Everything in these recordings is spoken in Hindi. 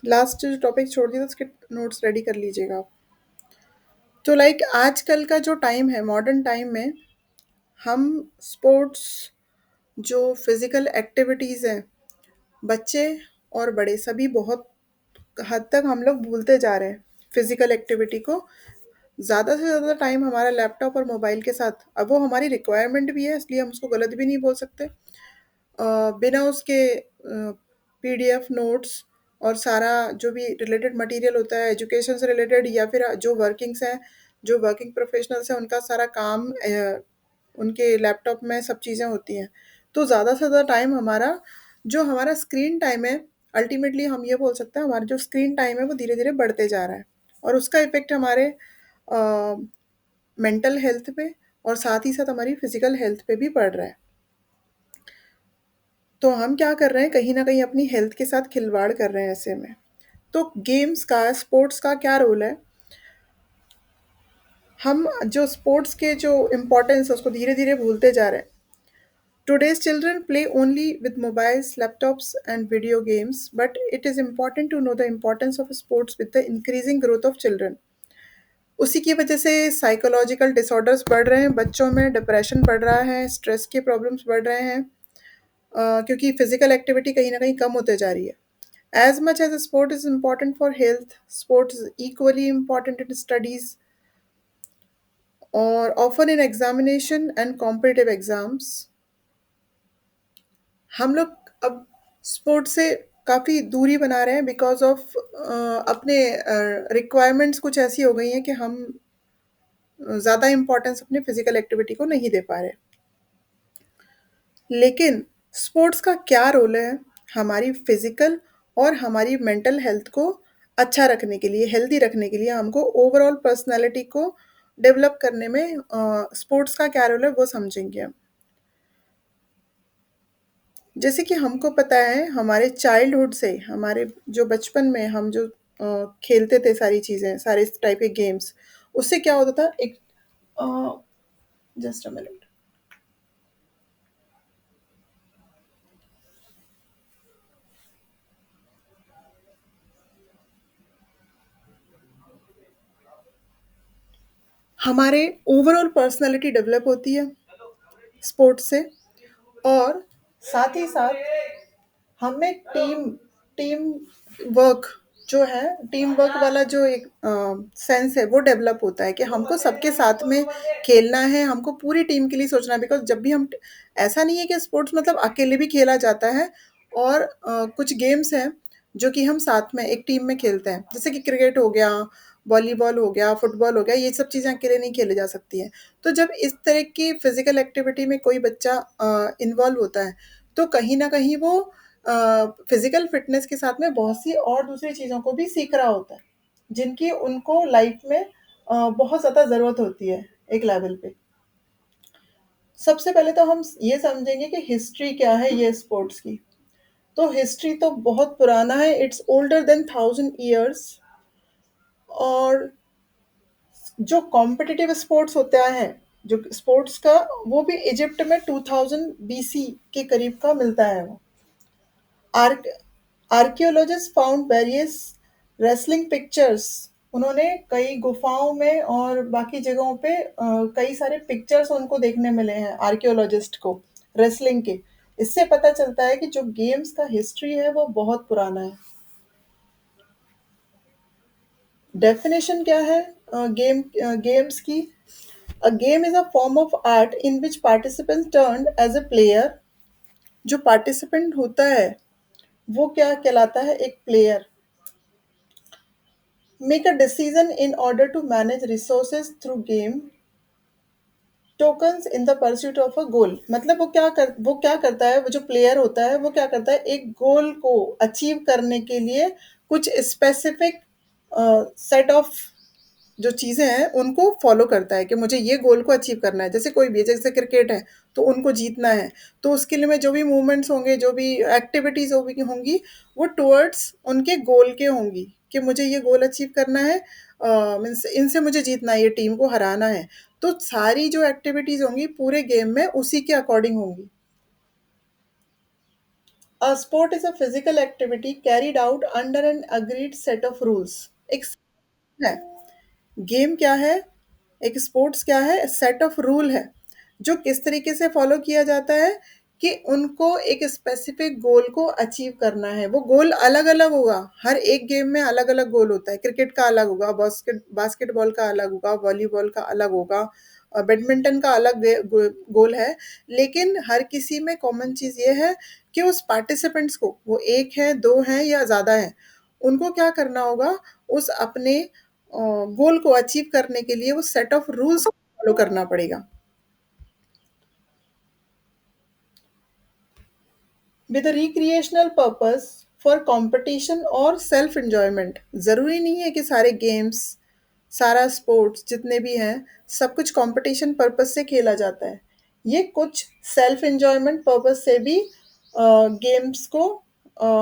लास्ट जो टॉपिक छोड़ दिया था उसके नोट्स रेडी कर लीजिएगा आप। तो लाइक आजकल का जो टाइम है मॉडर्न टाइम में हम स्पोर्ट्स जो फिज़िकल एक्टिविटीज़ हैं, बच्चे और बड़े सभी बहुत हद तक हम लोग भूलते जा रहे हैं फिज़िकल एक्टिविटी को। ज़्यादा से ज़्यादा टाइम हमारा लैपटॉप और मोबाइल के साथ, अब वो हमारी रिक्वायरमेंट भी है इसलिए हम उसको गलत भी नहीं बोल सकते। बिना उसके पीडीएफ नोट्स और सारा जो भी रिलेटेड मटेरियल होता है एजुकेशन से रिलेटेड या फिर जो वर्किंग्स हैं, जो वर्किंग प्रोफेशनल्स हैं उनका सारा काम उनके लैपटॉप में सब चीज़ें होती हैं। तो ज़्यादा से ज़्यादा टाइम हमारा जो हमारा स्क्रीन टाइम है, अल्टीमेटली हम ये बोल सकते हैं हमारा जो स्क्रीन टाइम है वो धीरे-धीरे बढ़ते जा रहा है और उसका इफ़ेक्ट हमारे मेंटल हेल्थ पे और साथ ही साथ हमारी फिज़िकल हेल्थ पे भी पड़ रहा है। तो हम क्या कर रहे हैं, कहीं न कहीं अपनी हेल्थ के साथ खिलवाड़ कर रहे हैं ऐसे में। तो गेम्स का, स्पोर्ट्स का क्या रोल है? हम जो स्पोर्ट्स के जो इम्पोर्टेंस है उसको धीरे-धीरे भूलते जा रहे हैं। Today's children play only with mobiles, laptops and video games, but it is important to know the importance of sports with the increasing growth of children. उसी की वजह से साइकोलॉजिकल डिसऑर्डर्स बढ़ रहे हैं, बच्चों में डिप्रेशन बढ़ रहा है, स्ट्रेस के प्रॉब्लम्स बढ़ रहे हैं क्योंकि फिजिकल एक्टिविटी कहीं न कहीं कम होते जा रही है। As much as sport is important for health, sports is equally important in studies or often in examination and competitive exams. हम लोग अब स्पोर्ट से काफ़ी दूरी बना रहे हैं बिकॉज़ ऑफ अपने रिक्वायरमेंट्स कुछ ऐसी हो गई हैं कि हम ज़्यादा इम्पोर्टेंस अपने फिज़िकल एक्टिविटी को नहीं दे पा रहे। लेकिन स्पोर्ट्स का क्या रोल है हमारी फिज़िकल और हमारी मेंटल हेल्थ को अच्छा रखने के लिए, हेल्दी रखने के लिए, हमको ओवरऑल पर्सनैलिटी को डेवलप करने में स्पोर्ट्स का क्या रोल है वो समझेंगे हम। जैसे कि हमको पता है हमारे चाइल्डहुड से, हमारे जो बचपन में हम जो खेलते थे सारी चीज़ें, सारे टाइप के गेम्स, उससे क्या होता था एक जस्ट अ मिनट। हमारे ओवरऑल पर्सनैलिटी डेवलप होती है स्पोर्ट्स से और साथ ही साथ हमें टीम टीम वर्क जो है, टीम वर्क वाला जो एक सेंस है वो डेवलप होता है कि हमको सबके साथ में खेलना है, हमको पूरी टीम के लिए सोचना है बिकॉज़ जब भी हम ऐसा नहीं है कि स्पोर्ट्स मतलब अकेले भी खेला जाता है और कुछ गेम्स हैं जो कि हम साथ में एक टीम में खेलते हैं। जैसे कि क्रिकेट हो गया, वॉलीबॉल हो गया, फुटबॉल हो गया, ये सब चीज़ें अकेले नहीं खेली जा सकती हैं। तो जब इस तरह की फिज़िकल एक्टिविटी में कोई बच्चा इन्वॉल्व होता है, तो कहीं न कहीं वो फिज़िकल फ़िटनेस के साथ में बहुत सी और दूसरी चीज़ों को भी सीख रहा होता है, जिनकी उनको लाइफ़ में बहुत ज़्यादा ज़रूरत होती है, एक लेवल पे। सबसे पहले तो हम ये समझेंगे कि हिस्ट्री क्या है ये स्पोर्ट्स की। तो हिस्ट्री तो बहुत पुराना है, इट्स ओल्डर देन 1000 ईयर्स और जो कॉम्पिटिटिव स्पोर्ट्स होता है, जो स्पोर्ट्स का वो भी इजिप्ट में 2000 बीसी के करीब का मिलता है वो। Arc archaeologist found various wrestling pictures. उन्होंने कई गुफाओं में और बाकी जगहों पे कई सारे पिक्चर्स उनको देखने मिले हैं आर्कियोलॉजिस्ट को रेसलिंग के। इससे पता चलता है कि जो गेम्स का हिस्ट्री है वो बहुत पुराना है। डेफिनेशन क्या है गेम्स की? A game is a form of art in which participant turn as a player. जो पार्टिसिपेंट होता है वो क्या कहलाता है? एक player. Make a decision in order to manage resources through game. Tokens in the pursuit of a goal. मतलब वो क्या करता है, वो जो प्लेयर होता है वो क्या करता है, एक गोल को अचीव करने के लिए कुछ स्पेसिफिक सेट ऑफ जो चीज़ें हैं उनको फॉलो करता है कि मुझे ये गोल को अचीव करना है। जैसे कोई भी, जैसे क्रिकेट है तो उनको जीतना है, तो उसके लिए मैं जो भी मूवमेंट्स होंगे, जो भी एक्टिविटीज़ होगी होंगी, वो टुवर्ड्स उनके गोल के होंगी कि मुझे ये गोल अचीव करना है, मीन्स इनसे मुझे जीतना है, ये टीम को हराना है। तो सारी जो एक्टिविटीज़ होंगी पूरे गेम में उसी के अकॉर्डिंग होंगी। A sport is a physical activity carried out under an agreed set of rules. एक है गेम क्या है, एक स्पोर्ट्स क्या है, सेट ऑफ रूल है जो किस तरीके से फॉलो किया जाता है कि उनको एक स्पेसिफिक गोल को अचीव करना है। वो गोल अलग अलग होगा, हर एक गेम में अलग अलग गोल होता है। क्रिकेट का अलग होगा, बास्केटबॉल का अलग होगा, वॉलीबॉल का अलग होगा और बैडमिंटन का अलग गोल है। लेकिन हर किसी में कॉमन चीज़ ये है कि उस पार्टिसिपेंट्स को, वो एक है, दो हैं या ज़्यादा है, उनको क्या करना होगा, उस अपने गोल को अचीव करने के लिए वो सेट ऑफ रूल्स फॉलो करना पड़ेगा। With recreational purpose for competition और सेल्फ एंजॉयमेंट। ज़रूरी नहीं है कि सारे गेम्स, सारा स्पोर्ट्स जितने भी हैं, सब कुछ कंपटीशन पर्पस से खेला जाता है। ये कुछ सेल्फ एंजॉयमेंट पर्पस से भी गेम्स को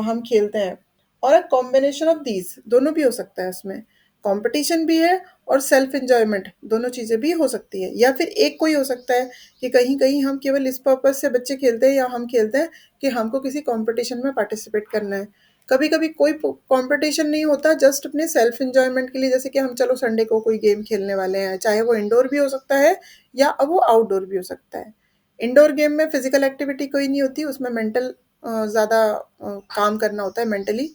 हम खेलते हैं। और अ कॉम्बिनेशन ऑफ दीज, दोनों भी हो सकता है इसमें, कंपटीशन भी है और सेल्फ एंजॉयमेंट, दोनों चीज़ें भी हो सकती है। या फिर एक कोई हो सकता है कि कहीं कहीं हम केवल इस पर्पस से बच्चे खेलते हैं या हम खेलते हैं कि हमको किसी कंपटीशन में पार्टिसिपेट करना है। कभी कभी कोई कंपटीशन नहीं होता, जस्ट अपने सेल्फ एंजॉयमेंट के लिए, जैसे कि हम चलो संडे को कोई गेम खेलने वाले हैं, चाहे वो इंडोर भी हो सकता है या अब वो आउटडोर भी हो सकता है। इंडोर गेम में फिजिकल एक्टिविटी कोई नहीं होती, उसमें मेंटल ज़्यादा काम करना होता है मेंटली।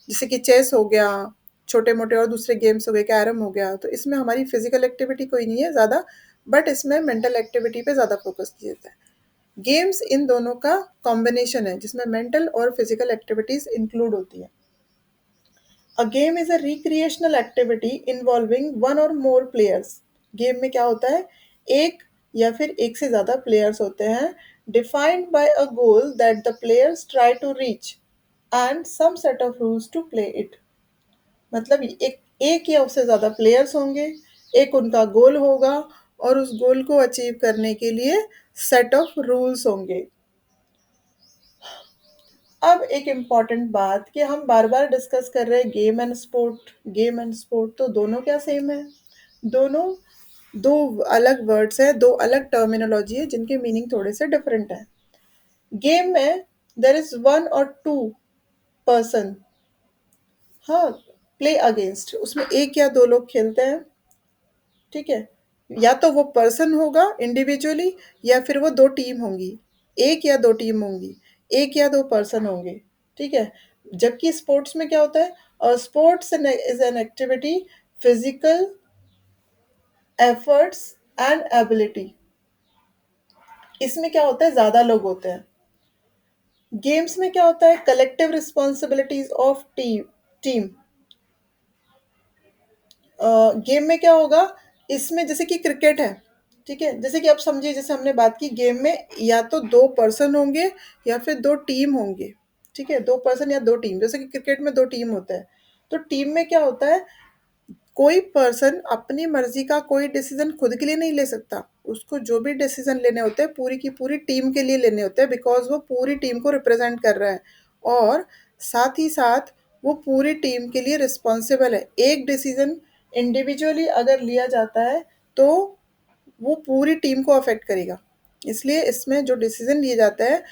जैसे कि चेस हो गया, छोटे मोटे और दूसरे गेम्स हो गए, कैरम हो गया, तो इसमें हमारी फिजिकल एक्टिविटी कोई नहीं है ज़्यादा, बट इसमें मेंटल एक्टिविटी पे ज़्यादा फोकस किया जाता है। गेम्स इन दोनों का कॉम्बिनेशन है जिसमें मेंटल और फिजिकल एक्टिविटीज इंक्लूड होती है। अ game is a recreational activity involving one और मोर प्लेयर्स। गेम में क्या होता है, एक या फिर एक से ज़्यादा प्लेयर्स होते हैं, defined by a goal that the players try to reach and some set of rules to play it. मतलब एक एक या उससे ज़्यादा प्लेयर्स होंगे, एक उनका गोल होगा और उस गोल को अचीव करने के लिए सेट ऑफ रूल्स होंगे। अब एक इम्पॉर्टेंट बात कि हम बार बार डिस्कस कर रहे हैं game and sport, game and sport, तो दोनों क्या सेम है? दोनों दो अलग वर्ड्स हैं, दो अलग टर्मिनोलॉजी है जिनके मीनिंग थोड़े से डिफरेंट है। गेम में देर इज वन और टू पर्सन, हाँ, प्ले अगेंस्ट, उसमें एक या दो लोग खेलते हैं, ठीक है। या तो वो पर्सन होगा इंडिविजुअली या फिर वो दो टीम होंगी, एक या दो टीम होंगी, एक या दो पर्सन होंगे, ठीक है। जबकि स्पोर्ट्स में क्या होता है, और sports is an activity, physical efforts and ability. इसमें क्या होता है, ज्यादा लोग होते हैं। गेम्स में क्या होता है, collective responsibilities of team. Game में क्या होगा, इसमें जैसे कि क्रिकेट है, ठीक है, जैसे कि आप समझिए, जैसे हमने बात की गेम में या तो दो पर्सन होंगे या फिर दो टीम होंगे, ठीक है, दो पर्सन या दो टीम, जैसे कि क्रिकेट में दो टीम होता है। तो टीम में क्या होता है, कोई पर्सन अपनी मर्जी का कोई डिसीजन खुद के लिए नहीं ले सकता, उसको जो भी डिसीजन लेने होते हैं पूरी की पूरी टीम के लिए लेने होते हैं, बिकॉज वो पूरी टीम को रिप्रेजेंट कर रहा है। और साथ ही साथ वो पूरी टीम के लिए रिस्पॉन्सिबल है। एक डिसीजन इंडिविजुअली अगर लिया जाता है तो वो पूरी टीम को अफेक्ट करेगा। इसलिए इसमें जो डिसीजन लिए जाते हैं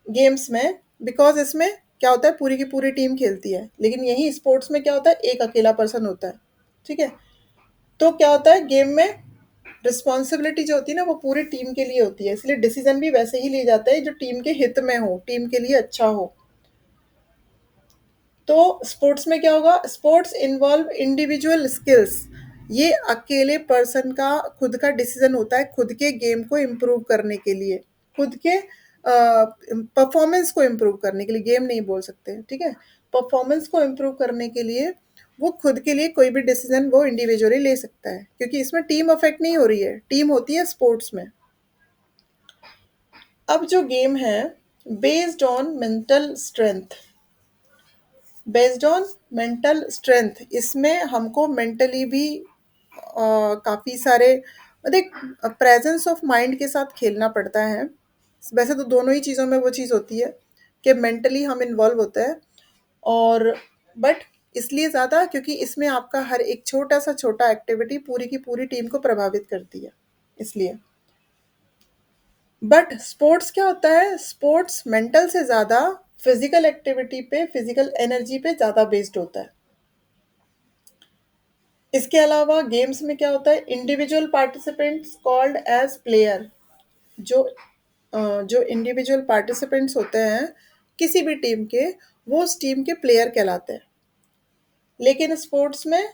गेम्स में, बिकॉज इसमें क्या होता है, पूरी की पूरी टीम खेलती है, लेकिन यही स्पोर्ट्स में क्या होता है, एक अकेला पर्सन होता है, ठीक है। तो क्या होता है, गेम में रिस्पॉन्सिबिलिटी जो होती है ना वो पूरी टीम के लिए होती है, इसलिए डिसीजन भी वैसे ही लिए जाते हैं जो टीम के हित में हो, टीम के लिए अच्छा हो। तो स्पोर्ट्स में क्या होगा, स्पोर्ट्स इन्वॉल्व इंडिविजुअल स्किल्स। ये अकेले पर्सन का खुद का डिसीजन होता है, खुद के गेम को इम्प्रूव करने के लिए, खुद के परफॉर्मेंस को इम्प्रूव करने के लिए, गेम नहीं बोल सकते, ठीक है, परफॉर्मेंस को इम्प्रूव करने के लिए वो खुद के लिए कोई भी डिसीजन वो इंडिविजुअली ले सकता है, क्योंकि इसमें टीम अफेक्ट नहीं हो रही है, टीम होती है स्पोर्ट्स में। अब जो गेम है, based on mental strength, based on mental strength, इसमें हमको मेंटली भी काफ़ी सारे, देख, प्रेजेंस ऑफ माइंड के साथ खेलना पड़ता है। वैसे तो दोनों ही चीज़ों में वो चीज़ होती है कि मेंटली हम इन्वॉल्व होते हैं, और बट इसलिए ज़्यादा क्योंकि इसमें आपका हर एक छोटा सा छोटा एक्टिविटी पूरी की पूरी टीम को प्रभावित करती है, इसलिए। बट स्पोर्ट्स क्या होता है, स्पोर्ट्स मेंटल से ज़्यादा फिजिकल एक्टिविटी पे, फिजिकल एनर्जी पे ज़्यादा बेस्ड होता है। इसके अलावा गेम्स में क्या होता है, individual participants called as player. जो जो इंडिविजुअल पार्टिसिपेंट्स होते हैं किसी भी टीम के, वो उस टीम के प्लेयर कहलाते हैं। लेकिन स्पोर्ट्स में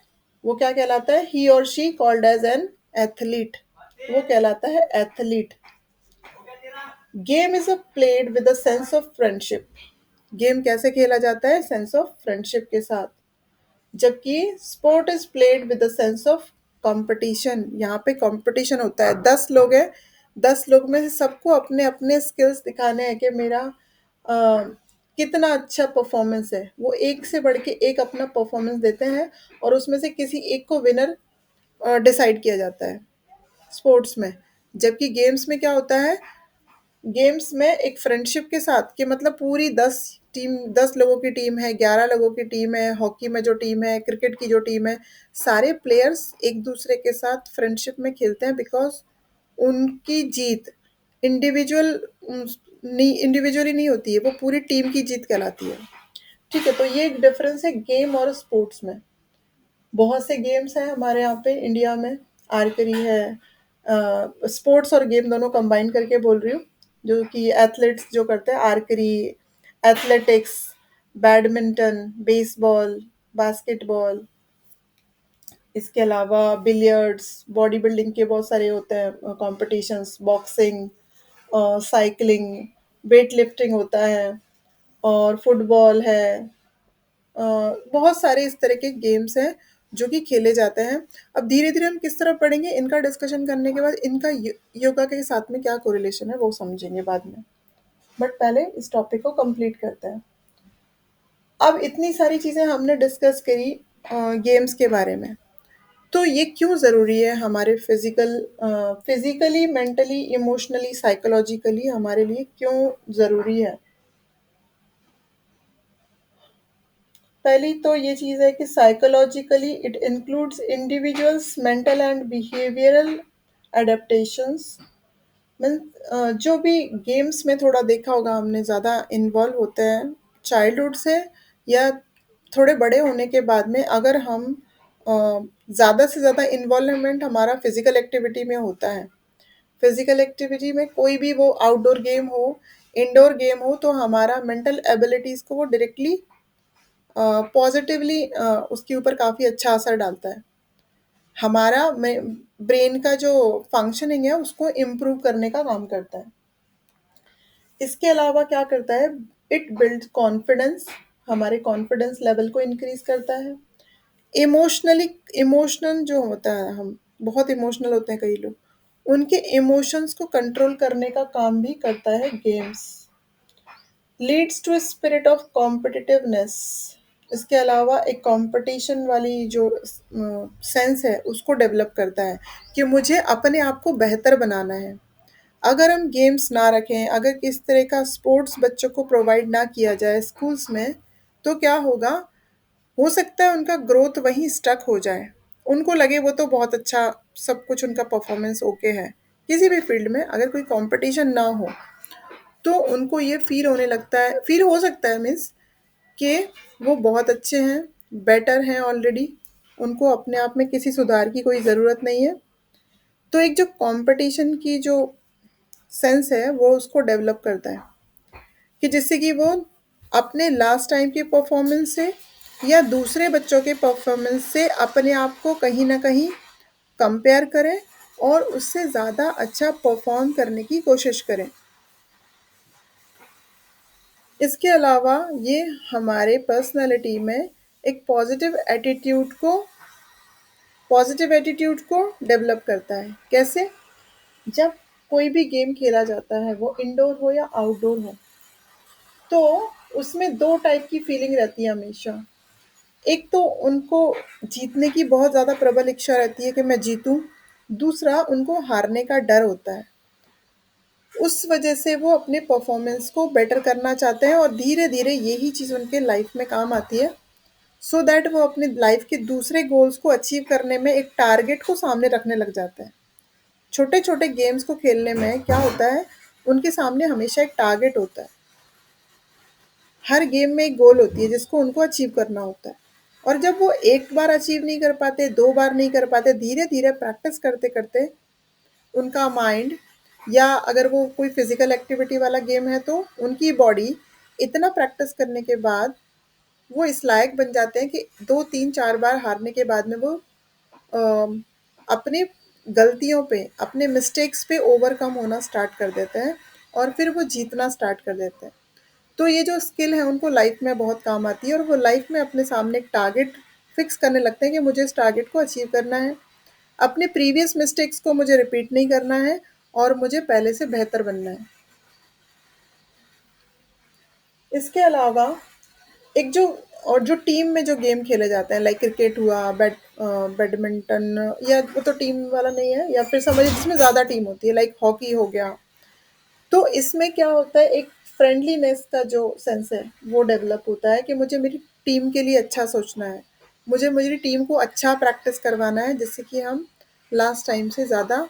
वो क्या कहलाता है, ही और she called as an athlete, वो कहलाता है athlete. Game is a played with a sense of friendship. Game कैसे खेला जाता है, सेंस ऑफ फ्रेंडशिप के साथ। जबकि sport is played with a sense of competition. यहाँ पे कंपटीशन होता है, 10 लोग हैं, 10 लोग में से सबको अपने अपने स्किल्स दिखाने हैं कि मेरा कितना अच्छा परफॉर्मेंस है। वो एक से बढ़ के एक अपना परफॉर्मेंस देते हैं और उसमें से किसी एक को विनर डिसाइड किया जाता है स्पोर्ट्स में। जबकि गेम्स में क्या होता है, गेम्स में एक फ्रेंडशिप के साथ, कि मतलब पूरी 10 टीम, 10 लोगों की टीम है, 11 लोगों की टीम है, हॉकी में जो टीम है, क्रिकेट की जो टीम है, सारे प्लेयर्स एक दूसरे के साथ फ्रेंडशिप में खेलते हैं। बिकॉज उनकी जीत इंडिविजुअल नहीं, इंडिविजुअली नहीं होती है, वो पूरी टीम की जीत कहलाती है। ठीक है, तो ये एक डिफरेंस है गेम और स्पोर्ट्स में। बहुत से गेम्स हैं हमारे यहाँ पे इंडिया में, आर्चरी है, स्पोर्ट्स और गेम दोनों कंबाइन करके बोल रही हूँ, जो कि एथलीट्स जो करते हैं, archery, athletics, badminton, baseball, basketball. इसके अलावा बिलियर्ड्स, बॉडी बिल्डिंग के बहुत सारे होते हैं competitions, boxing, cycling, weight lifting होता है, और फुटबॉल है। अ, बहुत सारे इस तरह के गेम्स हैं जो कि खेले जाते हैं। अब धीरे धीरे हम किस तरह पढ़ेंगे, इनका डिस्कशन करने के बाद इनका योगा के साथ में क्या कोरिलेशन है वो समझेंगे बाद में। बट पहले इस टॉपिक को कंप्लीट करते हैं। अब इतनी सारी चीज़ें हमने डिस्कस करी गेम्स के बारे में, तो ये क्यों ज़रूरी है हमारे फिजिकली, मेंटली, इमोशनली, साइकोलॉजिकली हमारे लिए क्यों ज़रूरी है। पहली तो ये चीज़ है कि psychologically it includes individuals mental and behavioural adaptations. Mean जो भी गेम्स में थोड़ा देखा होगा हमने, ज़्यादा इन्वॉल्व होते हैं चाइल्डहुड से या थोड़े बड़े होने के बाद में। अगर हम ज़्यादा से ज़्यादा इन्वॉल्वमेंट हमारा फिजिकल एक्टिविटी में होता है, फिजिकल एक्टिविटी में कोई भी, वो आउटडोर गेम हो, इंडोर गेम हो, तो हमारा मेंटल एबिलिटीज़ को वो डायरेक्टली पॉजिटिवली उसके ऊपर काफ़ी अच्छा असर डालता है। हमारा ब्रेन का जो फंक्शनिंग है उसको इम्प्रूव करने का काम करता है। इसके अलावा क्या करता है, इट बिल्ड कॉन्फिडेंस, हमारे कॉन्फिडेंस लेवल को इंक्रीज करता है। इमोशनली, इमोशनल जो होता है, हम बहुत इमोशनल होते हैं कई लोग, उनके इमोशंस को कंट्रोल करने का काम भी करता है games. Leads to spirit of competitiveness. इसके अलावा एक कंपटीशन वाली जो सेंस है उसको डेवलप करता है, कि मुझे अपने आप को बेहतर बनाना है। अगर हम गेम्स ना रखें, अगर किस तरह का स्पोर्ट्स बच्चों को प्रोवाइड ना किया जाए स्कूल्स में, तो क्या होगा, हो सकता है उनका ग्रोथ वहीं स्टक हो जाए। उनको लगे वो तो बहुत अच्छा, सब कुछ उनका परफॉर्मेंस ओके है। किसी भी फील्ड में अगर कोई कंपटीशन ना हो, तो उनको ये फ़ील होने लगता है, फ़ील हो सकता है मीन्स, कि वो बहुत अच्छे हैं, बेटर हैं ऑलरेडी, उनको अपने आप में किसी सुधार की कोई ज़रूरत नहीं है। तो एक जो कंपटीशन की जो सेंस है वो उसको डेवलप करता है, कि जिससे कि वो अपने लास्ट टाइम के परफॉर्मेंस से या दूसरे बच्चों के परफॉर्मेंस से अपने आप को कहीं ना कहीं कंपेयर करें और उससे ज़्यादा अच्छा परफॉर्म करने की कोशिश करें। इसके अलावा ये हमारे पर्सनालिटी में एक पॉजिटिव एटीट्यूड को डेवलप करता है। कैसे, जब कोई भी गेम खेला जाता है, वो इंडोर हो या आउटडोर हो, तो उसमें दो टाइप की फीलिंग रहती है हमेशा। एक तो उनको जीतने की बहुत ज़्यादा प्रबल इच्छा रहती है कि मैं जीतूं, दूसरा उनको हारने का डर होता है। उस वजह से वो अपने परफॉर्मेंस को बेटर करना चाहते हैं और धीरे धीरे यही चीज़ उनके लाइफ में काम आती है, सो दैट वो अपने लाइफ के दूसरे गोल्स को अचीव करने में एक टारगेट को सामने रखने लग जाते हैं। छोटे छोटे गेम्स को खेलने में क्या होता है, उनके सामने हमेशा एक टारगेट होता है। हर गेम में एक गोल होती है जिसको उनको अचीव करना होता है। और जब वो एक बार अचीव नहीं कर पाते, 2 बार नहीं कर पाते, धीरे-धीरे प्रैक्टिस करते-करते उनका माइंड, या अगर वो कोई फिज़िकल एक्टिविटी वाला गेम है तो उनकी बॉडी इतना प्रैक्टिस करने के बाद वो इस लायक बन जाते हैं कि 2, 3, 4 बार हारने के बाद में वो अम, अपनी गलतियों पे, अपने मिस्टेक्स पे ओवरकम होना स्टार्ट कर देते हैं और फिर वो जीतना स्टार्ट कर देते हैं। तो ये जो स्किल है उनको लाइफ में बहुत काम आती है और वो लाइफ में अपने सामने एक टारगेट फिक्स करने लगते हैं कि मुझे इस टारगेट को अचीव करना है। अपने प्रीवियस मिस्टेक्स को मुझे रिपीट नहीं करना है और मुझे पहले से बेहतर बनना है। इसके अलावा एक जो और जो टीम में जो गेम खेले जाते हैं लाइक क्रिकेट हुआ, बैडमिंटन, या वो तो टीम वाला नहीं है, या फिर समझिए जिसमें ज़्यादा टीम होती है लाइक हॉकी हो गया। तो इसमें क्या होता है, एक फ्रेंडलीनेस का जो सेंस है वो डेवलप होता है कि मुझे मेरी टीम के लिए अच्छा सोचना है। मुझे मेरी टीम को अच्छा प्रैक्टिस करवाना है जिससे कि हम लास्ट टाइम से ज़्यादा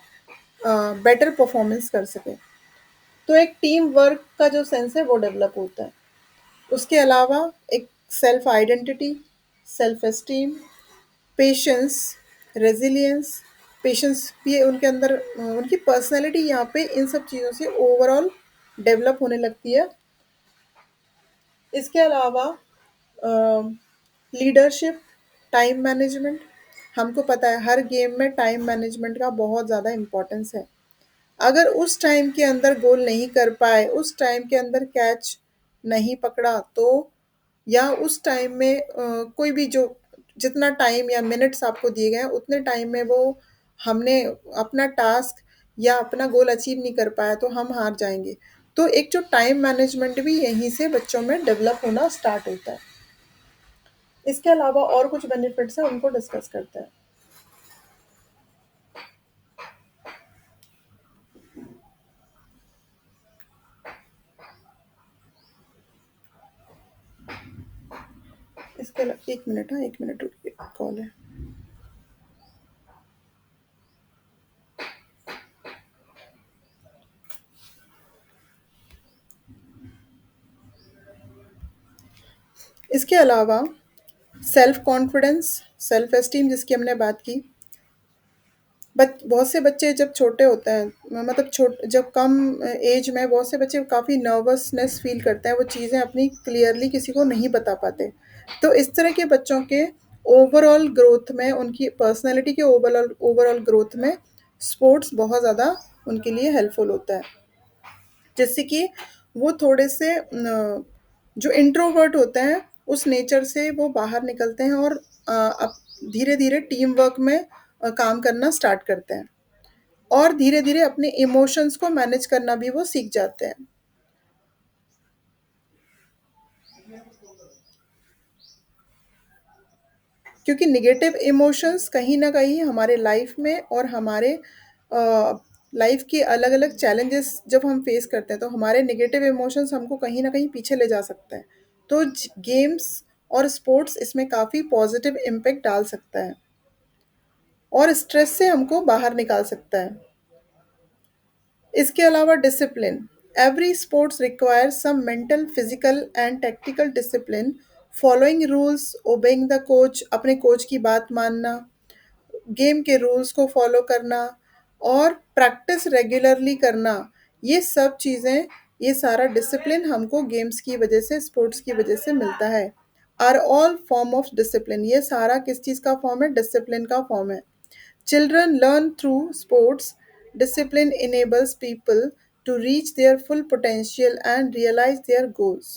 बेटर परफॉर्मेंस कर सकें। तो एक टीम वर्क का जो सेंस है वो डेवलप होता है। उसके अलावा एक self identity, self esteem, patience, resilience, patience भी उनके अंदर उनकी पर्सनैलिटी यहाँ पे इन सब चीज़ों से ओवरऑल डेवलप होने लगती है। इसके अलावा लीडरशिप, टाइम मैनेजमेंट, हमको पता है हर गेम में टाइम मैनेजमेंट का बहुत ज़्यादा इम्पोर्टेंस है। अगर उस टाइम के अंदर गोल नहीं कर पाए, उस टाइम के अंदर कैच नहीं पकड़ा तो, या उस टाइम में कोई भी जो जितना टाइम या मिनट्स आपको दिए गए हैं उतने टाइम में वो हमने अपना टास्क या अपना गोल अचीव नहीं कर पाया तो हम हार जाएंगे। तो एक जो टाइम मैनेजमेंट भी यहीं से बच्चों में डेवलप होना स्टार्ट होता है। इसके अलावा और कुछ बेनिफिट्स हैं उनको डिस्कस करते हैं। इसके अलावा एक मिनट, हाँ एक मिनट रुकिए, कॉल है। इसके अलावा सेल्फ कॉन्फिडेंस, सेल्फ एस्टीम जिसकी हमने बात की। बहुत से बच्चे जब छोटे होते हैं, मतलब जब कम एज में बहुत से बच्चे काफ़ी नर्वसनेस फील करते हैं, वो चीज़ें अपनी क्लियरली किसी को नहीं बता पाते। तो इस तरह के बच्चों के ओवरऑल ग्रोथ में, उनकी पर्सनैलिटी के ओवरऑल ओवरऑल ग्रोथ में स्पोर्ट्स बहुत ज़्यादा उनके लिए हेल्पफुल होता है। जैसे कि वो थोड़े से जो इंट्रोवर्ट होते हैं उस नेचर से वो बाहर निकलते हैं और अब धीरे धीरे टीम वर्क में काम करना स्टार्ट करते हैं और धीरे धीरे अपने इमोशंस को मैनेज करना भी वो सीख जाते हैं। क्योंकि निगेटिव इमोशंस कहीं ना कहीं हमारे लाइफ में और हमारे लाइफ के अलग अलग चैलेंजेस जब हम फेस करते हैं तो हमारे निगेटिव इमोशंस हमको कहीं ना कहीं पीछे ले जा सकते हैं। तो गेम्स और स्पोर्ट्स इसमें काफ़ी पॉजिटिव इम्पेक्ट डाल सकता है और स्ट्रेस से हमको बाहर निकाल सकता है। इसके अलावा discipline, every sports require some mental, physical and tactical discipline, following rules, obeying the coach, अपने कोच की बात मानना, गेम के रूल्स को फॉलो करना और प्रैक्टिस रेगुलरली करना। ये सब चीज़ें, ये सारा डिसिप्लिन हमको गेम्स की वजह से, स्पोर्ट्स की वजह से मिलता है। Are all form of discipline, ये सारा किस चीज़ का फॉर्म है, डिसिप्लिन का फॉर्म है। Children learn through sports, discipline enables people to reach their full potential and realize their goals।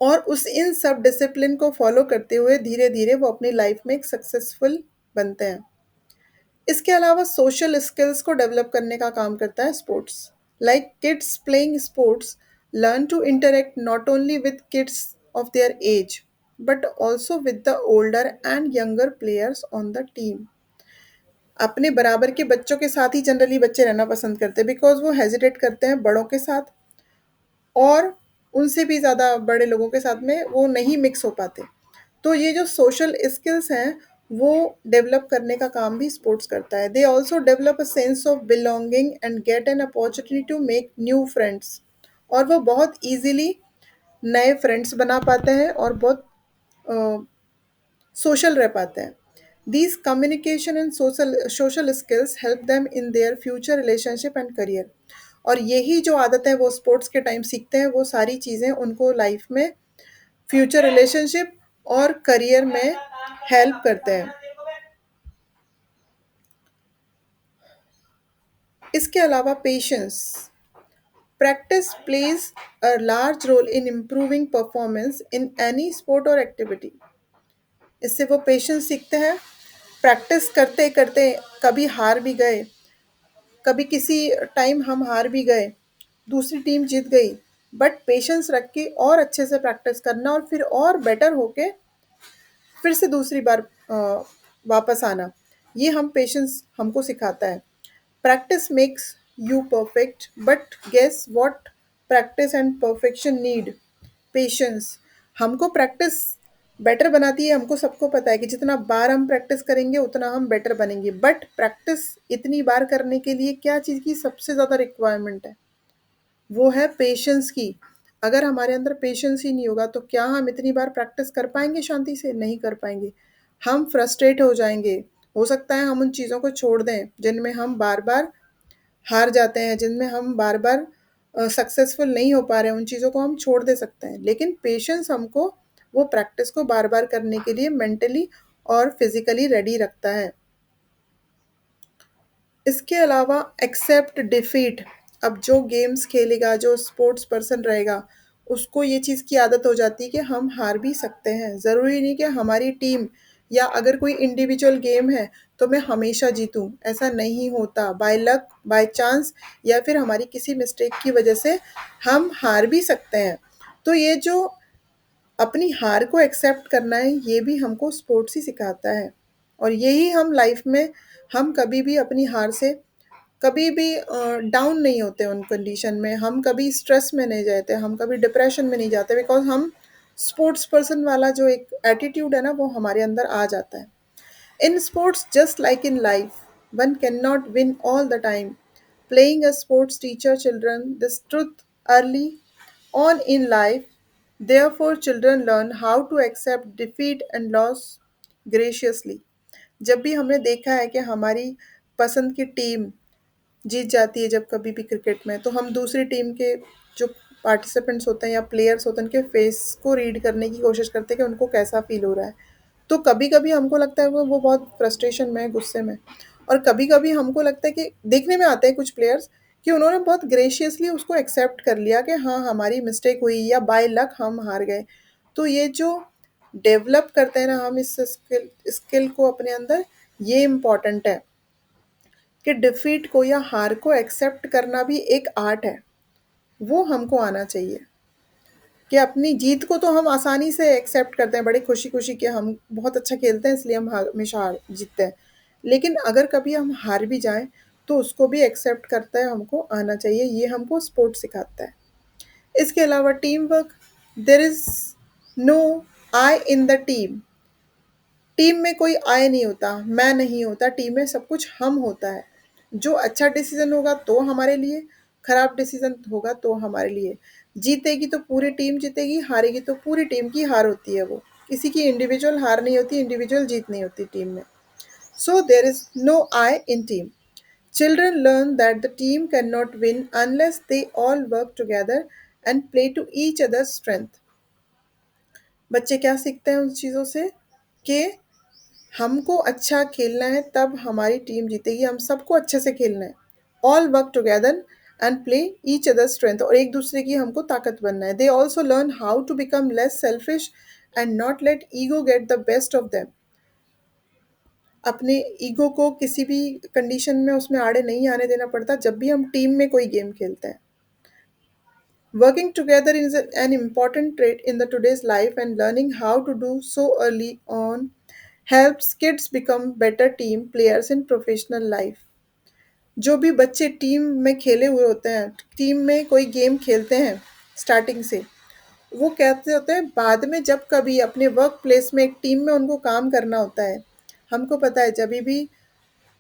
और उस इन सब डिसिप्लिन को फॉलो करते हुए धीरे धीरे वो अपनी लाइफ में एक सक्सेसफुल बनते हैं। इसके अलावा सोशल स्किल्स को डेवलप करने का काम करता है sports. Like kids playing sports learn to interact not only with kids of their age but also with the older and younger players on the team. अपने बराबर के बच्चों के साथ ही जनरली बच्चे रहना पसंद करते हैं बिकॉज वो हेजिटेट करते हैं बड़ों के साथ, और उनसे भी ज़्यादा बड़े लोगों के साथ में वो नहीं मिक्स हो पाते। तो ये जो सोशल स्किल्स हैं वो डेवलप करने का काम भी स्पोर्ट्स करता है। They also develop a sense of belonging and get an opportunity to make new friends. और वो बहुत ईजीली नए फ्रेंड्स बना पाते हैं और बहुत सोशल रह पाते हैं। These communication and social social skills help them in their future relationship and career. और यही जो आदतें वो स्पोर्ट्स के टाइम सीखते हैं, वो सारी चीज़ें उनको लाइफ में फ्यूचर रिलेशनशिप और करियर में हेल्प करते हैं। इसके अलावा patience, practice plays a large role in improving performance in any sport और एक्टिविटी। इससे वो पेशेंस सीखते हैं। प्रैक्टिस करते करते कभी हार भी गए, कभी किसी टाइम हम हार भी गए, दूसरी टीम जीत गई, बट पेशेंस रख के और अच्छे से प्रैक्टिस करना और फिर और बेटर होके फिर से दूसरी बार वापस आना, ये हम पेशेंस हमको सिखाता है। Practice makes you perfect, but guess what, practice and perfection need patience. हमको प्रैक्टिस बेटर बनाती है, हमको सबको पता है कि जितना बार हम प्रैक्टिस करेंगे उतना हम बेटर बनेंगे, बट प्रैक्टिस इतनी बार करने के लिए क्या चीज़ की सबसे ज़्यादा रिक्वायरमेंट है, वो है पेशेंस की। अगर हमारे अंदर पेशेंस ही नहीं होगा तो क्या हम इतनी बार प्रैक्टिस कर पाएंगे शांति से? नहीं कर पाएंगे। हम फ्रस्ट्रेट हो जाएंगे। हो सकता है हम उन चीज़ों को छोड़ दें जिनमें हम बार बार हार जाते हैं, जिनमें हम बार बार सक्सेसफुल नहीं हो पा रहे हैं, उन चीज़ों को हम छोड़ दे सकते हैं। लेकिन पेशेंस हमको वो प्रैक्टिस को बार बार करने के लिए मेंटली और फिजिकली रेडी रखता है। इसके अलावा एक्सेप्ट डिफीट, अब जो गेम्स खेलेगा, जो स्पोर्ट्स पर्सन रहेगा, उसको ये चीज़ की आदत हो जाती है कि हम हार भी सकते हैं। ज़रूरी नहीं कि हमारी टीम या अगर कोई इंडिविजुअल गेम है तो मैं हमेशा जीतूं, ऐसा नहीं होता। बाय लक, बाय चांस या फिर हमारी किसी मिस्टेक की वजह से हम हार भी सकते हैं। तो ये जो अपनी हार को एक्सेप्ट करना है, ये भी हमको स्पोर्ट्स ही सिखाता है। और यही हम लाइफ में, हम कभी भी अपनी हार से कभी भी डाउन नहीं होते उन कंडीशन में, हम कभी स्ट्रेस में नहीं जाते, हम कभी डिप्रेशन में नहीं जाते, बिकॉज हम स्पोर्ट्स पर्सन वाला जो एक एटीट्यूड है ना, वो हमारे अंदर आ जाता है। In sports just like in life, one can not win all the time. Playing a sports teacher children this truth early on in life. Therefore, children learn how to accept defeat and loss graciously. जब भी हमने देखा है कि हमारी पसंद की टीम जीत जाती है जब कभी भी क्रिकेट में, तो हम दूसरी टीम के जो पार्टिसिपेंट्स होते हैं या प्लेयर्स होते हैं उनके फेस को रीड करने की कोशिश करते हैं कि उनको कैसा फील हो रहा है। तो कभी कभी हमको लगता है वो बहुत फ्रस्ट्रेशन में है, गुस्से में। और कभी कभी हमको लगता है कि देखने में आते हैं कुछ प्लेयर्स कि उन्होंने बहुत ग्रेशियसली उसको एक्सेप्ट कर लिया कि हाँ हमारी मिस्टेक हुई या बाय लक हम हार गए। तो ये जो डेवलप करते हैं ना हम इस स्किल स्किल को अपने अंदर, ये इम्पॉर्टेंट है कि डिफीट को या हार को एक्सेप्ट करना भी एक आर्ट है, वो हमको आना चाहिए। कि अपनी जीत को तो हम आसानी से एक्सेप्ट करते हैं बड़ी खुशी खुशी कि हम बहुत अच्छा खेलते हैं इसलिए हम हमेशा हार जीतते हैं। लेकिन अगर कभी हम हार भी जाएं तो उसको भी एक्सेप्ट करता है हमको आना चाहिए, ये हमको स्पोर्ट सिखाता है। इसके अलावा team work, there is no I in the team. Team में कोई आय नहीं होता, मैं नहीं होता, टीम में सब कुछ हम होता है। जो अच्छा डिसीजन होगा तो हमारे लिए, खराब डिसीजन होगा तो हमारे लिए। जीतेगी तो पूरी टीम जीतेगी, हारेगी तो पूरी टीम की हार होती है वो। किसी की इंडिविजुअल हार नहीं होती, इंडिविजुअल जीत नहीं होती टीम में। So there is no I in team. Children learn that the team can not win unless they all work together and play to each other strength. बच्चे क्या सीखते हैं उन चीज़ों से कि हमको अच्छा खेलना है तब हमारी टीम जीतेगी, हम सबको अच्छे से खेलना है। All work together and play each other strength, और एक दूसरे की हमको ताकत बनना है। They also learn how to become less selfish and not let ego get the best of them. अपने ईगो को किसी भी कंडीशन में उसमें आड़े नहीं आने देना पड़ता जब भी हम टीम में कोई गेम खेलते हैं। Working together is an important trait in the today's life, and learning how to do so early on helps kids become better team players in professional life. जो भी बच्चे टीम में खेले हुए होते हैं, टीम में कोई गेम खेलते हैं स्टार्टिंग से, वो कहते होते हैं बाद में जब कभी अपने वर्क प्लेस में एक टीम में उनको काम करना होता है। हमको पता है जब भी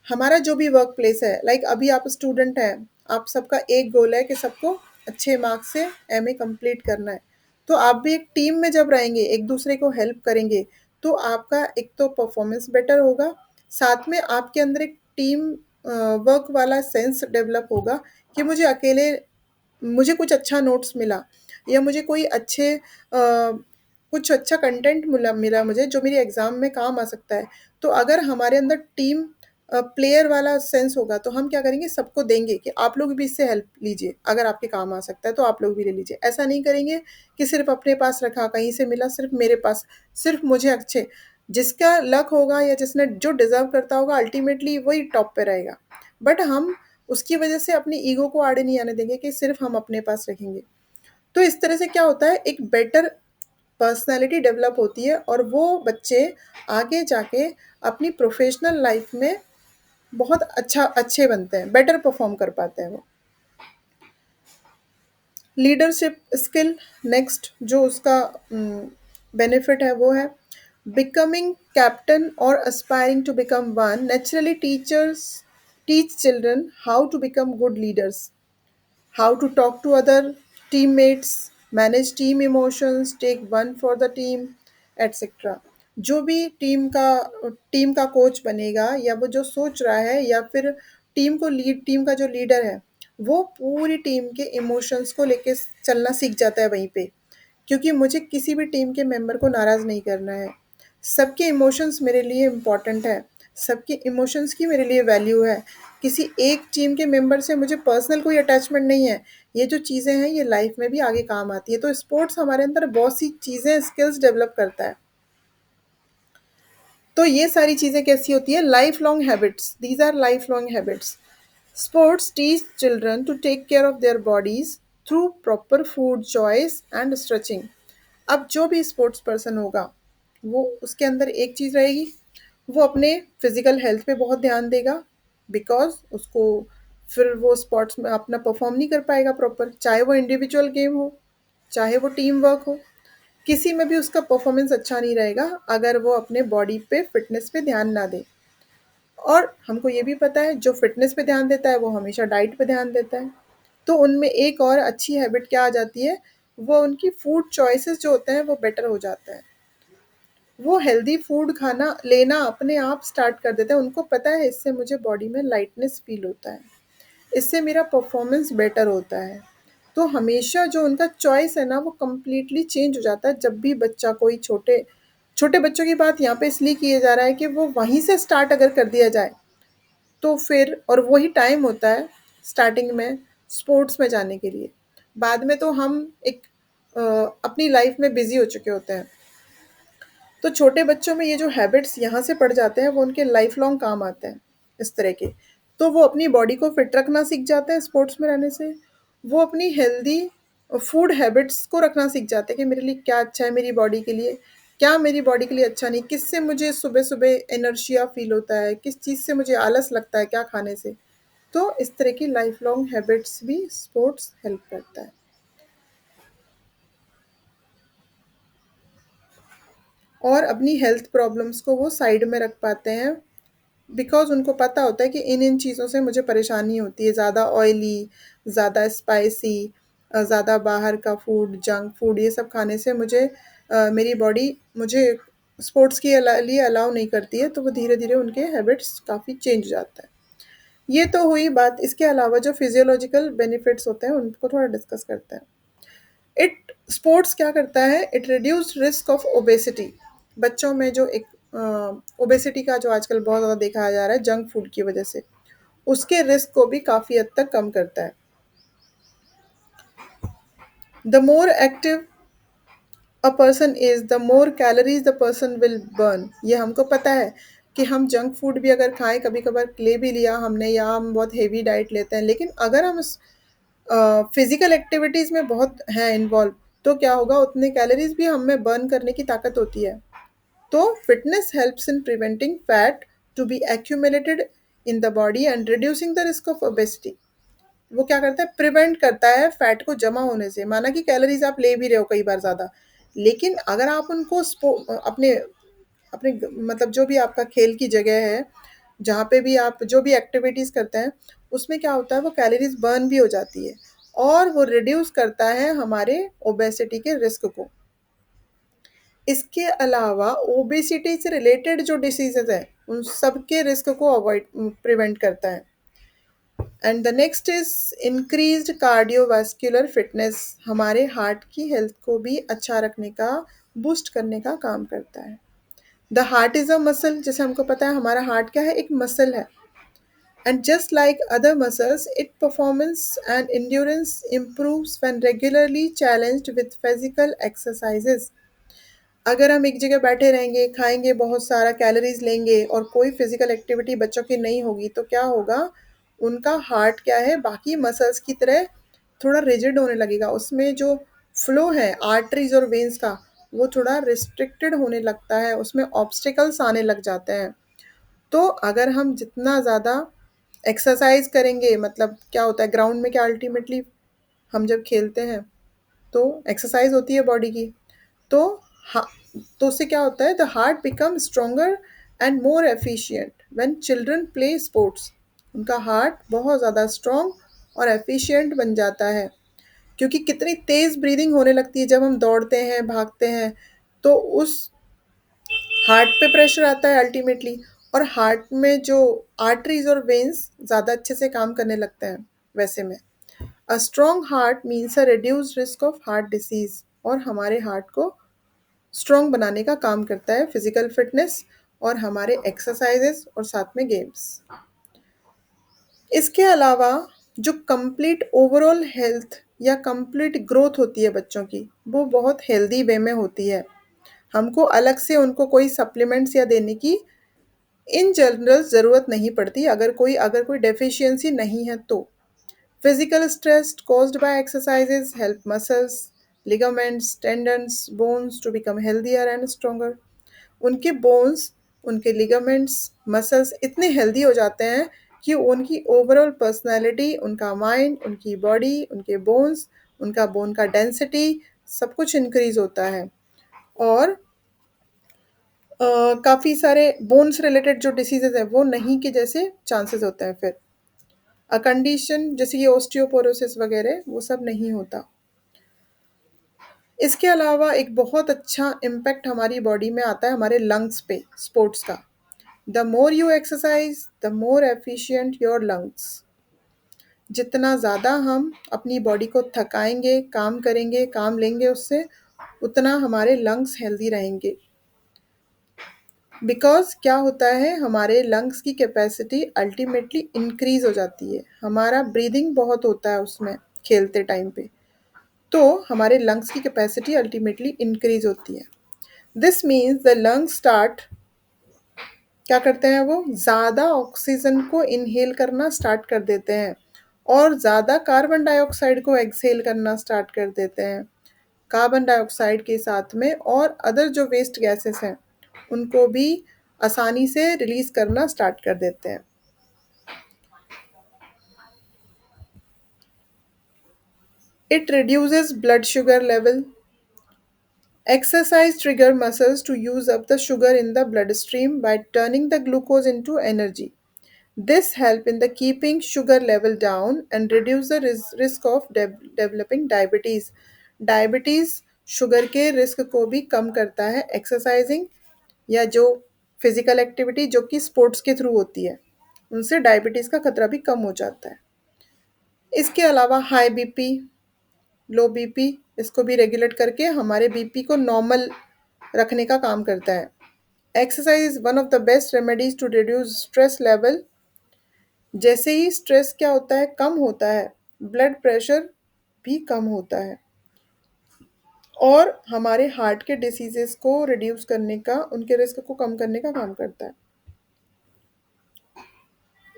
हमारा जो भी वर्क प्लेस है, लाइक अभी आप स्टूडेंट हैं, आप सबका एक गोल है कि सबको अच्छे मार्क्स से एमए कंप्लीट करना है। तो आप भी एक टीम में जब रहेंगे, एक दूसरे को हेल्प करेंगे, तो आपका एक तो परफॉर्मेंस बेटर होगा, साथ में आपके अंदर एक टीम वर्क वाला सेंस डेवलप होगा कि मुझे कुछ अच्छा नोट्स मिला या मुझे कोई कुछ अच्छा कंटेंट मिला मिला मुझे जो मेरे एग्ज़ाम में काम आ सकता है। तो अगर हमारे अंदर टीम प्लेयर वाला सेंस होगा तो हम क्या करेंगे, सबको देंगे कि आप लोग भी इससे हेल्प लीजिए, अगर आपके काम आ सकता है तो आप लोग भी ले लीजिए। ऐसा नहीं करेंगे कि सिर्फ़ अपने पास रखा, कहीं से मिला सिर्फ़ मेरे पास, सिर्फ़ मुझे अच्छे जिसका लक होगा या जिसने जो डिज़र्व करता होगा अल्टीमेटली वही टॉप पे रहेगा। बट हम उसकी वजह से अपनी ईगो को आड़े नहीं आने देंगे कि सिर्फ़ हम अपने पास रखेंगे। तो इस तरह से क्या होता है, एक बेटर पर्सनैलिटी डेवलप होती है और वो बच्चे आगे जाके अपनी प्रोफ़ेशनल लाइफ़ में बहुत अच्छे बनते हैं, बेटर परफ़ॉर्म कर पाते हैं वो। लीडरशिप स्किल नेक्स्ट जो उसका बेनिफिट है वो है बिकमिंग कैप्टन और aspiring to become one naturally teachers teach children how to become good leaders, how to talk to other teammates, manage team emotions, take one for the team, etc. जो भी टीम का कोच बनेगा या वो जो सोच रहा है या फिर टीम का जो लीडर है, वो पूरी टीम के इमोशंस को लेके चलना सीख जाता है वहीं पे, क्योंकि मुझे किसी भी टीम के मेंबर को नाराज़ नहीं करना है। सबके इमोशंस मेरे लिए इम्पोर्टेंट है, सबके इमोशंस की मेरे लिए वैल्यू है। किसी एक टीम के मेंबर से मुझे पर्सनल कोई अटैचमेंट नहीं है। ये जो चीज़ें हैं ये लाइफ में भी आगे काम आती है। तो स्पोर्ट्स हमारे अंदर बहुत सी चीज़ें स्किल्स डेवलप करता है। तो ये सारी चीज़ें कैसी होती है, life long habits, these are life long habits. Sports teach children to take care of their bodies through proper food choice and stretching. अब जो भी स्पोर्ट्स पर्सन होगा वो उसके अंदर एक चीज़ रहेगी, वो अपने फिजिकल हेल्थ पे बहुत ध्यान देगा, बिकॉज उसको फिर वो स्पोर्ट्स में अपना परफॉर्म नहीं कर पाएगा प्रॉपर, चाहे वो इंडिविजुअल गेम हो चाहे वो टीम वर्क हो, किसी में भी उसका परफॉर्मेंस अच्छा नहीं रहेगा अगर वो अपने बॉडी पे फिटनेस पे ध्यान ना दे। और हमको ये भी पता है जो फ़िटनेस पे ध्यान देता है वो हमेशा डाइट पे ध्यान देता है। तो उनमें एक और अच्छी हैबिट क्या आ जाती है, वो उनकी फूड चॉइसेस जो होते हैं वो बेटर हो जाता है। वो हेल्दी फूड खाना लेना अपने आप स्टार्ट कर देते हैं। उनको पता है इससे मुझे बॉडी में लाइटनेस फ़ील होता है, इससे मेरा परफॉर्मेंस बेटर होता है। तो हमेशा जो उनका चॉइस है ना वो कंप्लीटली चेंज हो जाता है जब भी बच्चा कोई छोटे छोटे बच्चों की बात यहाँ पे इसलिए किया जा रहा है कि वो वहीं से स्टार्ट अगर कर दिया जाए तो फिर और वही टाइम होता है स्टार्टिंग में स्पोर्ट्स में जाने के लिए। बाद में तो हम एक अपनी लाइफ में बिज़ी हो चुके होते हैं। तो छोटे बच्चों में ये जो हैबिट्स यहाँ से पड़ जाते हैं वो उनके लाइफ लॉन्ग काम आते हैं इस तरह के। तो वो अपनी बॉडी को फिट रखना सीख जाते हैं स्पोर्ट्स में रहने से। वो अपनी हेल्दी फूड हैबिट्स को रखना सीख जाते हैं कि मेरे लिए क्या अच्छा है मेरी बॉडी के लिए, क्या मेरी बॉडी के लिए अच्छा नहीं, किससे मुझे सुबह-सुबह एनर्शिया फ़ील होता है, किस चीज़ से मुझे आलस लगता है क्या खाने से। तो इस तरह की लाइफ लॉन्ग हैबिट्स भी स्पोर्ट्स हेल्प करता है। और अपनी हेल्थ प्रॉब्लम्स को वो साइड में रख पाते हैं बिकॉज़ उनको पता होता है कि इन-इन चीज़ों से मुझे परेशानी होती है, ज़्यादा ऑयली, ज़्यादा स्पाइसी, ज़्यादा बाहर का फूड, जंक फूड ये सब खाने से मेरी बॉडी मुझे स्पोर्ट्स के लिए अलाउ नहीं करती है, तो वो धीरे-धीरे उनके हैबिट्स काफ़ी चेंज हो जाता है। ये तो हुई बात, इसके अलावा जो फिज़ियोलॉजिकल बेनिफिट्स होते हैं, उनको थोड़ा डिस्कस करते हैं। इट स्पोर्ट्स क्या करता है, it reduce risk of obesity. बच्चों में जो एक ओबेसिटी का जो आजकल बहुत ज़्यादा देखा जा रहा है जंक फूड की वजह से, उसके रिस्क को भी काफ़ी हद तक कम करता है। The more active a person is the more calories the person will burn. ये हमको पता है कि हम जंक फूड भी अगर खाएं, कभी कभार ले भी लिया हमने या हम बहुत हेवी डाइट लेते हैं, लेकिन अगर हम फिजिकल एक्टिविटीज़ में बहुत हैं इन्वॉल्व, तो क्या होगा, उतने कैलोरीज भी हमें बर्न करने की ताकत होती है। तो fitness helps in preventing fat to be accumulated in the body and reducing the risk of obesity. वो क्या करता है, प्रिवेंट करता है फैट को जमा होने से। माना कि कैलोरीज आप ले भी रहे हो कई बार ज़्यादा, लेकिन अगर आप उनको अपने अपने मतलब जो भी आपका खेल की जगह है, जहाँ पे भी आप जो भी एक्टिविटीज़ करते हैं, उसमें क्या होता है वो कैलोरीज बर्न भी हो जाती है और वो रिड्यूस करता है हमारे ओबेसिटी के रिस्क को। इसके अलावा ओबेसिटी से रिलेटेड जो डिसीजेज हैं उन सब के रिस्क को अवॉइड प्रिवेंट करता है। And the next is increased cardiovascular fitness, हमारे हार्ट की हेल्थ को भी अच्छा रखने का, बूस्ट करने का काम करता है। The heart is a muscle, जैसे हमको पता है हमारा हार्ट क्या है, एक मसल है। And just like other muscles, its performance and endurance improves when regularly challenged with physical exercises. अगर हम एक जगह बैठे रहेंगे, खाएंगे, बहुत सारा कैलोरीज लेंगे और कोई फिजिकल एक्टिविटी बच्चों की नहीं होगी तो क्या होगा, उनका हार्ट क्या है बाकी मसल्स की तरह थोड़ा रिजिड होने लगेगा, उसमें जो फ्लो है आर्टरीज और वेन्स का वो थोड़ा रिस्ट्रिक्टेड होने लगता है, उसमें ऑब्स्टिकल्स आने लग जाते हैं। तो अगर हम जितना ज़्यादा एक्सरसाइज करेंगे, मतलब क्या होता है ग्राउंड में, क्या अल्टीमेटली हम जब खेलते हैं तो एक्सरसाइज होती है बॉडी की। तो हा तो उससे क्या होता है, the heart become stronger and more efficient when children play sports. उनका हार्ट बहुत ज़्यादा स्ट्रॉन्ग और एफिशिएंट बन जाता है, क्योंकि कितनी तेज़ ब्रीदिंग होने लगती है जब हम दौड़ते हैं, भागते हैं, तो उस हार्ट पे प्रेशर आता है अल्टीमेटली, और हार्ट में जो आर्टरीज और वेन्स ज़्यादा अच्छे से काम करने लगते हैं। वैसे में a strong heart means a reduce risk of heart disease, और हमारे हार्ट को स्ट्रॉन्ग बनाने का काम करता है फिजिकल फिटनेस और हमारे एक्सरसाइजेस और साथ में गेम्स। इसके अलावा जो कंप्लीट ओवरऑल हेल्थ या कंप्लीट ग्रोथ होती है बच्चों की, वो बहुत हेल्दी वे में होती है। हमको अलग से उनको कोई सप्लीमेंट्स या देने की इन जनरल ज़रूरत नहीं पड़ती, अगर कोई डेफिशिएंसी नहीं है तो। Physical stress caused by exercises help muscles, ligaments, tendons, bones to become healthier and stronger. उनके बोन्स, उनके लिगामेंट्स, मसल्स इतने हेल्दी हो जाते हैं कि उनकी ओवरऑल पर्सनैलिटी, उनका माइंड, उनकी बॉडी, उनके बोन्स, उनका बोन का डेंसिटी सब कुछ इंक्रीज होता है। और काफ़ी सारे बोन्स रिलेटेड जो डिसीजेज हैं वो नहीं के जैसे चांसेस होते हैं फिर। कंडीशन जैसे ये ऑस्टियोपोरोसिस वगैरह वो सब नहीं होता। इसके अलावा एक बहुत अच्छा इम्पैक्ट हमारी बॉडी में आता है हमारे लंग्स पे स्पोर्ट्स का। The more you exercise the more efficient your lungs. जितना ज़्यादा हम अपनी बॉडी को थकाएंगे, काम करेंगे, काम लेंगे उससे, उतना हमारे लंग्स हेल्दी रहेंगे। बिकॉज़ क्या होता है हमारे लंग्स की कैपेसिटी अल्टीमेटली इंक्रीज़ हो जाती है, हमारा ब्रीदिंग बहुत होता है उसमें खेलते टाइम पे, तो हमारे लंग्स की कैपेसिटी अल्टीमेटली इंक्रीज़ होती है। This means the lungs start, क्या करते हैं वो ज़्यादा ऑक्सीजन को इनहेल करना स्टार्ट कर देते हैं और ज़्यादा कार्बन डाइऑक्साइड को एक्सहेल करना स्टार्ट कर देते हैं। कार्बन डाइऑक्साइड के साथ में और अदर जो वेस्ट गैसेस हैं उनको भी आसानी से रिलीज करना स्टार्ट कर देते हैं। It reduces blood sugar level. Exercise trigger muscles to use up the sugar in the bloodstream by turning the glucose into energy. This help in the keeping sugar level down and reduce the risk of developing diabetes. Diabetes sugar के रिस्क को भी कम करता है एक्सरसाइजिंग या जो फिजिकल एक्टिविटी जो कि स्पोर्ट्स के थ्रू होती है, उनसे डायबिटीज़ का खतरा भी कम हो जाता है। इसके अलावा हाई बीपी, लो बीपी, इसको भी रेगुलेट करके हमारे बीपी को नॉर्मल रखने का काम करता है। Exercise is one of the best remedies to reduce stress level. जैसे ही स्ट्रेस क्या होता है कम होता है, ब्लड प्रेशर भी कम होता है और हमारे हार्ट के डिसीजेस को रिड्यूस करने का, उनके रिस्क को कम करने का काम करता है।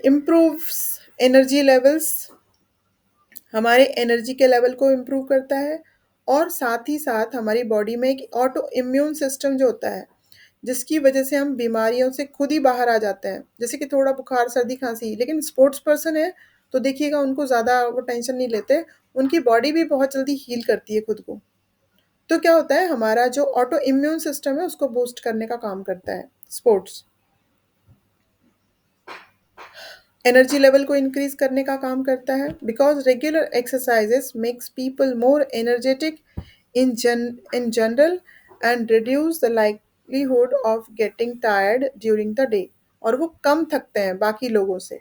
इम्प्रूव्स एनर्जी लेवल्स, हमारे एनर्जी के लेवल को इम्प्रूव करता है और साथ ही साथ हमारी बॉडी में एक ऑटो इम्यून सिस्टम जो होता है जिसकी वजह से हम बीमारियों से खुद ही बाहर आ जाते हैं, जैसे कि थोड़ा बुखार, सर्दी, खांसी। लेकिन स्पोर्ट्स पर्सन है तो देखिएगा उनको ज़्यादा वो टेंशन नहीं लेते, उनकी बॉडी भी बहुत जल्दी हील करती है खुद को। तो क्या होता है हमारा जो ऑटो इम्यून सिस्टम है उसको बूस्ट करने का काम करता है स्पोर्ट्स। एनर्जी लेवल को इंक्रीज करने का काम करता है because regular exercises makes people more energetic in general and reduce the livelihood of getting tired during the day. और वो कम थकते हैं बाकी लोगों से,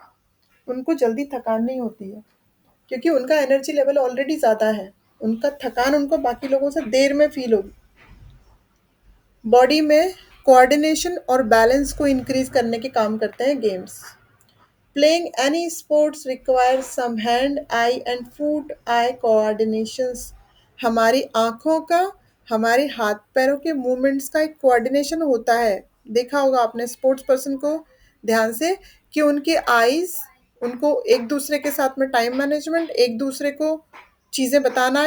उनको जल्दी थकान नहीं होती है क्योंकि उनका एनर्जी लेवल ऑलरेडी ज़्यादा है। उनका थकान उनको बाकी लोगों से देर में फील होगी। बॉडी में कोऑर्डिनेशन और बैलेंस को इंक्रीज करने के काम करते हैं games. Playing any sports requires some hand, eye and foot eye coordinations। हमारी आँखों का, हमारे हाथ पैरों के मूवमेंट्स का एक कोऑर्डिनेशन होता है। देखा होगा आपने स्पोर्ट्स पर्सन को ध्यान से कि उनके आईज़, उनको एक दूसरे के साथ में टाइम मैनेजमेंट, एक दूसरे को चीज़ें बताना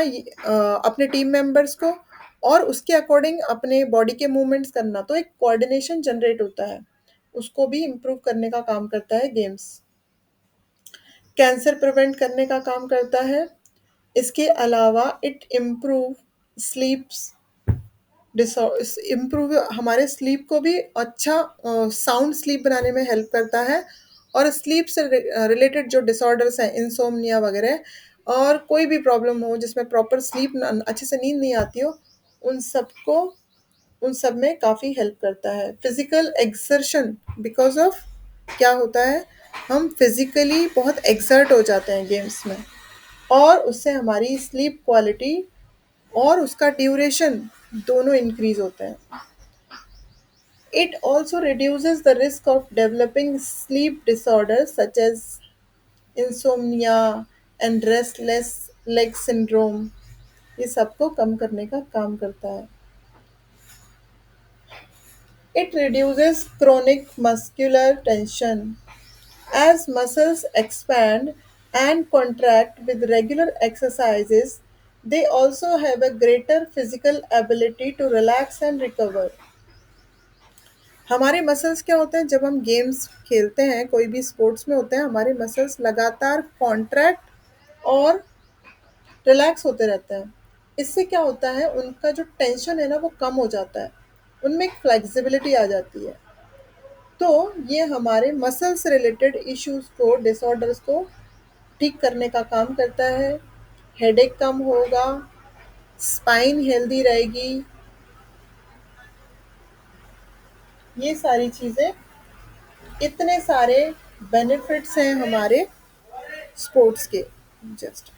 अपने टीम मेंबर्स को और उसके अकॉर्डिंग अपने बॉडी के मूवमेंट्स करना, तो एक कोऑर्डिनेशन जनरेट होता है। उसको भी इम्प्रूव करने का काम करता है गेम्स। कैंसर प्रिवेंट करने का काम करता है। इसके अलावा इट इम्प्रूव स्लीप्स इम्प्रूव हमारे स्लीप को भी अच्छा साउंड स्लीप बनाने में हेल्प करता है। और स्लीप से रिलेटेड जो डिसऑर्डर्स हैं इंसोम्निया वगैरह और कोई भी प्रॉब्लम हो जिसमें प्रॉपर स्लीप अच्छे से नींद नहीं आती हो, उन सबको उन सब में काफ़ी हेल्प करता है। फिजिकल एक्सर्शन बिकॉज ऑफ क्या होता है, हम फिजिकली बहुत एक्सर्ट हो जाते हैं गेम्स में और उससे हमारी स्लीप क्वालिटी और उसका ड्यूरेशन दोनों इंक्रीज होते हैं। It also reduces the risk of developing sleep disorders such as insomnia and restless leg syndrome. ये सबको कम करने का काम करता है। It reduces chronic muscular tension. As muscles expand and contract with regular exercises, they also have a greater physical ability to relax and recover। हमारे मसल्स क्या होते हैं जब हम गेम्स खेलते हैं, कोई भी स्पोर्ट्स में होते हैं, हमारे मसल्स लगातार कॉन्ट्रैक्ट और रिलैक्स होते रहते हैं। इससे क्या होता है, उनका जो टेंशन है ना वो कम हो जाता है, उनमें एक फ्लेक्सिबिलिटी आ जाती है। तो ये हमारे मसल से रिलेटेड इश्यूज को, डिसऑर्डर्स को ठीक करने का काम करता है। हेडेक कम होगा, स्पाइन हेल्दी रहेगी। ये सारी चीज़ें, इतने सारे बेनिफिट्स हैं हमारे स्पोर्ट्स के। जस्ट